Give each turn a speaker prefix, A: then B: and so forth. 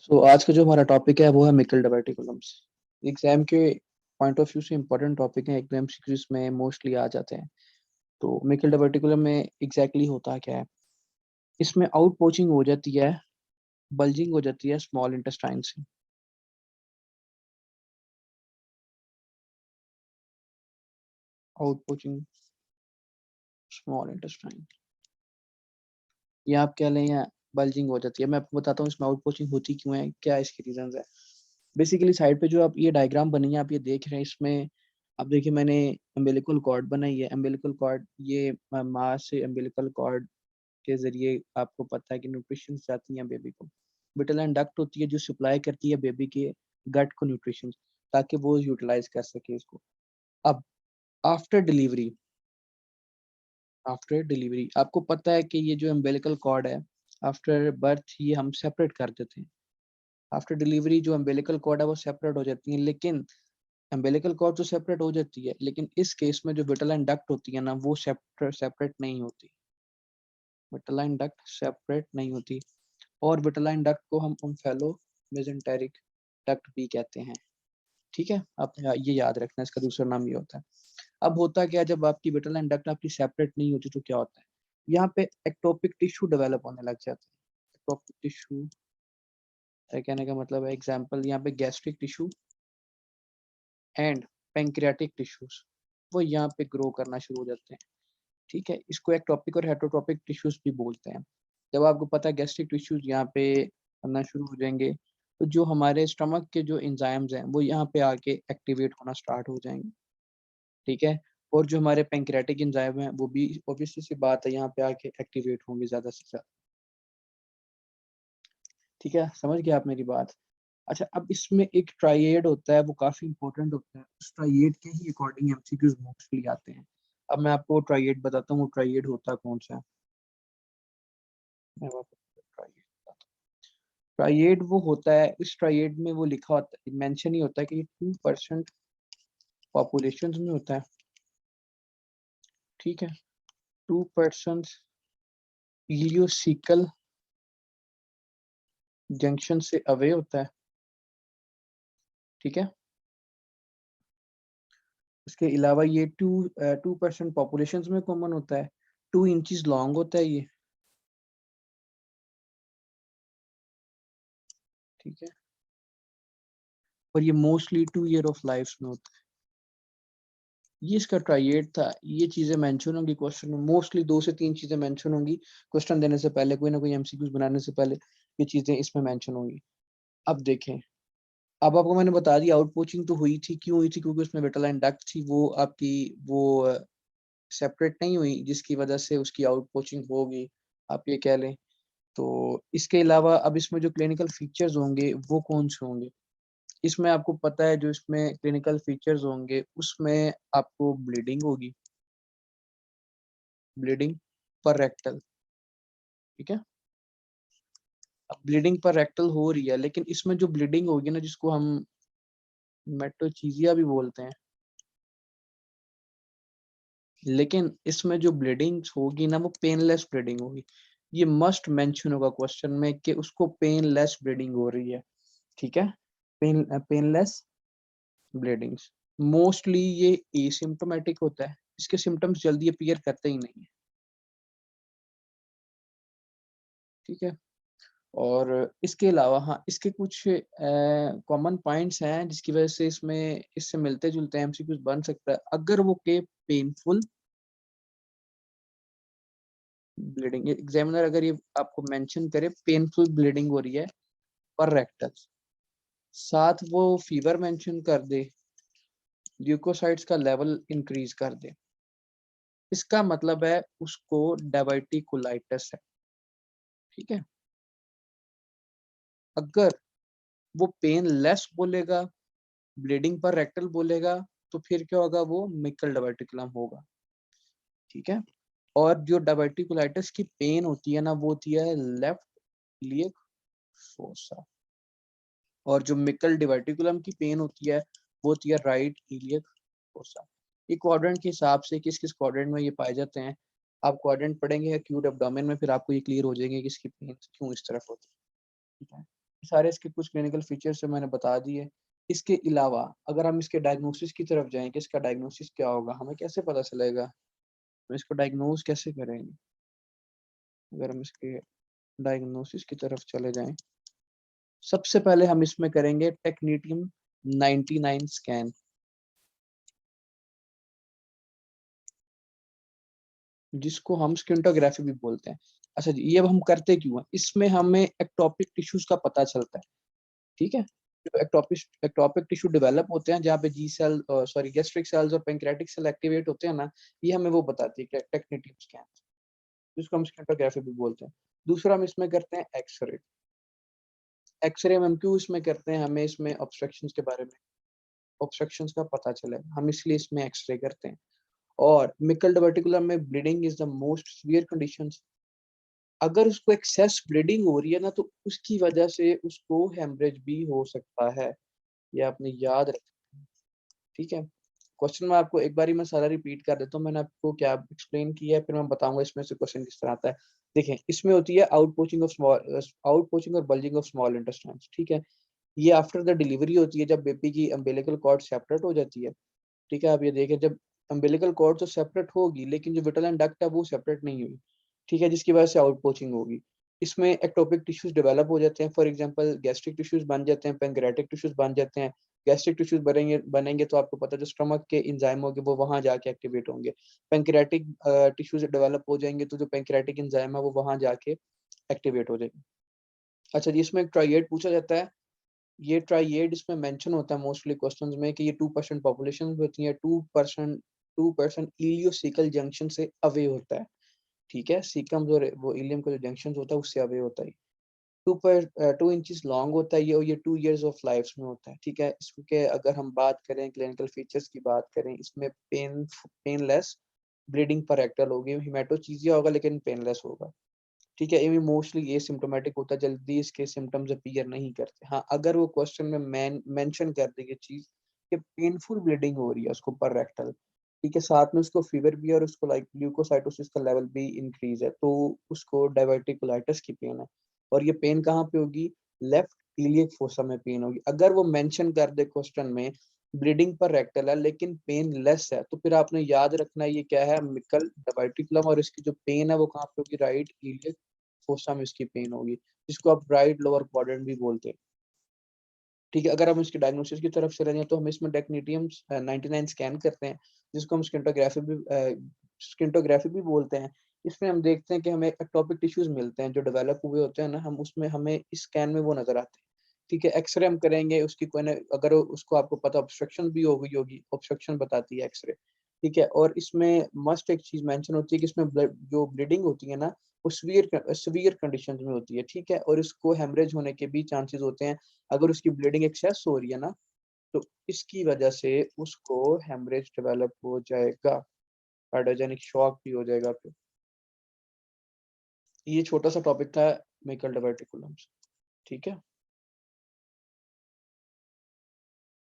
A: आज का जो हमारा टॉपिक है वो है मिकल डाइवर्टिकुलम्स। एग्जाम के पॉइंट ऑफ व्यू से इम्पोर्टेंट टॉपिक है, एग्जाम सीरीज में मोस्टली आ जाते हैं। तो मिकल डाइवर्टिकुलम में एग्जैक्टली होता क्या है? इसमें आउट पोचिंग हो जाती है, बल्जिंग हो जाती है स्मॉल इंटेस्टाइन से। आउट पोचिंग स्मॉल इंटेस्टाइन, ये आप कह लें या बल्जिंग हो जाती है। मैं आपको बताता हूँ इसमें आउट पोचिंग होती क्यों है, क्या इसके रीजंस है। बेसिकली साइड पे जो आप ये डायग्राम बनी है, आप ये देख रहे हैं, इसमें आप देखिए मैंने अम्बिलिकल कॉर्ड बनाई है। अम्बिलिकल कॉर्ड ये माँ से अम्बिलिकल कॉर्ड के जरिए आपको पता है कि न्यूट्रिशन जाती है बेबी को। विटल एंड डक्ट होती है जो सप्लाई करती है बेबी के गट को न्यूट्रिशन, ताकि वो यूटिलाइज कर सके इसको। अब आफ्टर डिलीवरी, आपको पता है कि ये जो अम्बिलिकल कॉर्ड है, आफ्टर बर्थ ये हम सेपरेट कर देते हैं। आफ्टर डिलीवरी जो अम्बिलिकल कॉर्ड है वो सेपरेट हो जाती है, लेकिन अम्बिलिकल कॉर्ड तो सेपरेट हो जाती है, लेकिन इस केस में जो विटल एंड डक्ट होती है ना, वो सेपरेट नहीं होती। विटल एंड डक्ट सेपरेट नहीं होती, और विटलाइन डक्ट को हम ओम्फेलो मेसेंटेरिक डक्ट भी कहते हैं। ठीक है, आप ये याद रखना, इसका दूसरा नाम ये होता है। अब होता क्या है, जब आपकी विटलाइन डक्ट आपकी सेपरेट नहीं होती तो क्या होता है, यहाँ पे एक्टोपिक टिश्यू डेवलप होने लग जाता है। एक्टोपिक टिश्यू कहने का मतलब है, एग्जाम्पल यहाँ पे gastric tissue and pancreatic tissues वो यहाँ पे ग्रो करना शुरू हो जाते हैं। ठीक है, इसको एक्टोपिक और हेटरोटोपिक टिश्यूज भी बोलते हैं। जब आपको पता है गैस्ट्रिक टिश्यूज यहाँ पे बनना शुरू हो जाएंगे, तो जो हमारे स्टमक के जो एंजाइम्स हैं वो यहाँ पे आके एक्टिवेट होना स्टार्ट हो जाएंगे। ठीक है, और जो हमारे पैंक्रियाटिक एंजाइम हैं वो भी ऑब्वियसली सी बात है यहाँ पे आके एक्टिवेट होंगे ज्यादा से ज्यादा। ठीक है, समझ गए आप मेरी बात? अच्छा, अब इसमें एक ट्राइएड होता है, वो काफी इंपॉर्टेंट होता है। उस ट्राइएड के ही अकॉर्डिंग एमसीक्यूज मोस्टली आते हैं। अब मैं आपको ट्राइएड बताता हूँ, वो ट्राइएड होता कौन सा है। मैं आपको ट्राइएड बताता हूँ। ट्राइएड वो होता है, इस ट्राइएड में वो लिखा होता है, मेंशन ही होता है कि 2% पॉपुलेशन में होता है। ठीक है, 2% इलियोसिकल जंक्शन से अवे होता है। ठीक है, उसके अलावा ये 2% पॉपुलेशन में कॉमन होता है। 2 इंचज लॉन्ग होता है ये। ठीक है, और ये मोस्टली 2 ईयर ऑफ लाइफ में होता है। ये इसका ट्राइएड था। ये चीजें मेंशन होंगी क्वेश्चन में, मोस्टली 2 से 3 चीजें मेंशन होंगी क्वेश्चन देने से पहले, कोई ना कोई एमसीक्यूज बनाने से पहले ये चीजें इसमें मेंशन होंगी। अब देखें, अब आपको मैंने बता दिया आउट पोचिंग तो हुई थी, क्यों हुई थी? क्योंकि उसमें विटल एंड डक्ट थी, वो आपकी वो सेपरेट नहीं हुई, जिसकी वजह से उसकी आउट पोचिंग होगी, आप ये कह लें। तो इसके अलावा अब इसमें जो क्लिनिकल फीचर्स होंगे वो कौन से होंगे? इसमें आपको पता है जो इसमें क्लिनिकल फीचर्स होंगे उसमें आपको ब्लीडिंग होगी, ब्लीडिंग पर रेक्टल। ठीक है, अब ब्लीडिंग पर रेक्टल हो रही है, लेकिन इसमें जो ब्लीडिंग होगी ना, जिसको हम मेटोचीजिया भी बोलते हैं, लेकिन इसमें जो ब्लीडिंग होगी ना वो पेनलेस ब्लीडिंग होगी। ये मस्ट मेंशन होगा क्वेश्चन में कि उसको पेनलेस ब्लीडिंग हो रही है। ठीक है, पेनलेस ब्लीडिंग्स। मोस्टली ये एसिम्प्टोमेटिक होता है, इसके सिम्टम्स जल्दी अपीयर करते ही नहीं है। ठीक है, और इसके अलावा हाँ, इसके कुछ कॉमन पॉइंट्स हैं जिसकी वजह से इसमें इससे मिलते जुलते एमसीक्यूज बन सकता है। अगर वो के पेनफुल ब्लीडिंग, एग्जामिनर अगर ये आपको मेंशन करे पेनफुल ब्लीडिंग हो रही है पर रेक्टल, साथ वो फीवर मेंशन कर दे, ल्यूकोसाइट्स का लेवल इंक्रीज कर दे, इसका मतलब है उसको डायवर्टिकुलाइटिस है। ठीक है, अगर वो पेन लेस बोलेगा, ब्लीडिंग पर रेक्टल बोलेगा, तो फिर क्या होगा? वो मिकल डायवर्टिकुलम होगा। ठीक है, और जो डायवर्टिकुलाइटिस की पेन होती है ना, वो होती है लेफ्ट इलियक फोसा, और जो मिकल डायवर्टिकुलम की पेन होती है वो होती है राइट इलियक फोसा। ये क्वाड्रेंट के हिसाब से किस किस क्वाड्रेंट में ये पाए जाते हैं, आप क्वाड्रेंट पढ़ेंगे एक्यूट एब्डोमेन में, फिर आपको ये क्लियर हो जाएंगे कि इसकी पेन क्यों इस तरफ होती है। ठीक है, सारे इसके कुछ क्लिनिकल फीचर्स मैंने बता दिए। इसके अलावा अगर हम इसके डायग्नोसिस की तरफ जाएं कि इसका डायग्नोसिस क्या होगा, हमें कैसे पता चलेगा, हम इसको डायग्नोज कैसे करेंगे। अगर हम इसके डायग्नोसिस की तरफ चले जाएं, सबसे पहले हम इसमें करेंगे टेक्नीटियम 99 स्कैन, जिसको हम स्किंटोग्राफी भी बोलते हैं। अच्छा जी, ये अब हम करते क्यों हैं, इसमें हमें एक्टोपिक टिश्यूज का पता चलता है। ठीक है, जो एक्टोपिक टिश्यू डेवलप होते हैं जहाँ पे जी सेल सॉरी गैस्ट्रिक सेल्स और पैंक्रियाटिक सेल एक्टिवेट होते हैं ना, ये हमें वो बताती है टेक्नीटियम स्कैन, जिसको हम स्किंटोग्राफी भी बोलते हैं। दूसरा हम इसमें करते हैं एक्सरे। एक्सरे में हम क्यों इसमें करते हैं, हमें इसमें ऑब्स्ट्रक्शंस के बारे में, ऑब्स्ट्रक्शंस का पता चले, हम इसलिए इसमें एक्सरे करते हैं। और मिकल डिवर्टिकुलम में bleeding is the most severe condition. अगर उसको एक्सेस ब्लीडिंग हो रही है ना, तो उसकी वजह से उसको हेमरेज भी हो सकता है, ये आपने याद रखना। ठीक है, क्वेश्चन में आपको एक बारी मैं सारा रिपीट कर देता हूँ, मैंने आपको क्या एक्सप्लेन किया है, फिर मैं बताऊंगा इसमें से क्वेश्चन किस तरह आता है। देखें, इसमें होती है आउट पोचिंग और बल्जिंग ऑफ स्मॉल इंटेस्टाइन। ठीक है, ये आफ्टर द डिलीवरी होती है, जब बेबी की अम्बिलिकल कॉर्ड सेपरेट हो जाती है। ठीक है, आप ये देखें, जब अम्बिलिकल कॉर्ड तो सेपरेट होगी, लेकिन जो विटल एंड डक्ट है वो सेपरेट नहीं हुई। ठीक है, जिसकी वजह से आउट पोचिंग होगी। इसमें एक्टोपिक टिश्यूज डेवलप हो जाते हैं, फॉर एग्जांपल गैस्ट्रिक टिश्यूज बन जाते हैं, पैंक्रियाटिक टिश्यूज बन जाते हैं। गैस्ट्रिक टिश्यूज बनेंगे तो आपको पता है जो स्टमक के एंजाइम होंगे वो वहां जाके एक्टिवेट होंगे। पैंक्रियाटिक टिश्यूज डेवलप हो जाएंगे तो जो पैंक्रियाटिक एंजाइम है वो वहां जाके एक्टिवेट हो जाएंगे। अच्छा जी, इसमें एक ट्राइएड पूछा जाता है। ये ट्राइएड इसमें मेंशन होता है मोस्टली क्वेश्चंस में कि ये 2% पॉपुलेशन होती है, 2% इलियोसिकल जंक्शन से अवे होता है। ठीक है, सीकम जो वो इलियम का जो जंक्शन होता है उससे अवे होता है। 2 इंचेस लॉन्ग होता है ये, और ये 2 years ऑफ लाइफ में होता है। ठीक है, इसके अगर हम बात करें क्लिनिकल फीचर्स की बात करें, इसमें पेनलेस ब्लीडिंग पर रेक्टल होगी, हिमेटोचीजिया होगा लेकिन पेनलेस होगा। ठीक है, ये मोस्टली ये सिम्टोमेटिक होता है, जल्दी इसके सिम्टम्स अपीयर नहीं करते। हाँ, अगर वो क्वेश्चन में मेंशन कर दे ये चीज कि पेनफुल ब्लीडिंग हो रही है उसको पर रेक्टल, ठीक है, साथ में उसको फीवर भी है और उसको लाइक ल्यूकोसाइटोसिस का लेवल भी इंक्रीज है, तो उसको डायवर्टिकुलाइटिस की पेन है। और ये पेन कहाँ पे होगी, लेफ्ट इलियक फोसा में पेन होगी। अगर वो मेंशन कर दे क्वेश्चन में ब्लीडिंग पर रेक्टल है लेकिन पेन लेस है, तो फिर आपने याद रखना है ये क्या है, मिकल डायवर्टिकुलम, और इसकी जो पेन है वो कहाँ पे होगी, राइट इलियक फोसा में इसकी पेन होगी, जिसको आप राइट लोअर क्वाड्रेंट भी बोलते हैं। ठीक है, अगर हम इसके डायग्नोसिस की तरफ चले जाएं तो हम इसमें टेक्नीटियम 99 स्कैन करते हैं, जिसको हम स्किंटोग्राफी भी बोलते हैं। इसमें हम देखते हैं कि हमें एक्टोपिक टिश्यूज मिलते हैं जो डेवलप हुए होते हैं ना, हम उसमें हमें इस स्कैन में वो नजर आते हैं। ठीक है, एक्सरे हम करेंगे, उसकी कोई ना, अगर उसको आपको पता ऑब्स्ट्रक्शन भी हो गई होगी, ऑब्स्ट्रक्शन बताती है एक्सरे। ठीक है, और इसमें मस्ट एक चीज मेंशन होती है कि इसमें जो ब्लीडिंग होती है ना, वो सीवियर कंडीशन में होती है। ठीक है, और इसको हेमरेज होने के भी चांसेस होते हैं। अगर उसकी ब्लीडिंग एक्सेस हो रही है ना, तो इसकी वजह से उसको हेमरेज डेवलप हो जाएगा, कार्डियोजेनिक शॉक भी हो जाएगा फिर। ये छोटा सा टॉपिक था मिकल डायवर्टिकुलम्स। ठीक है।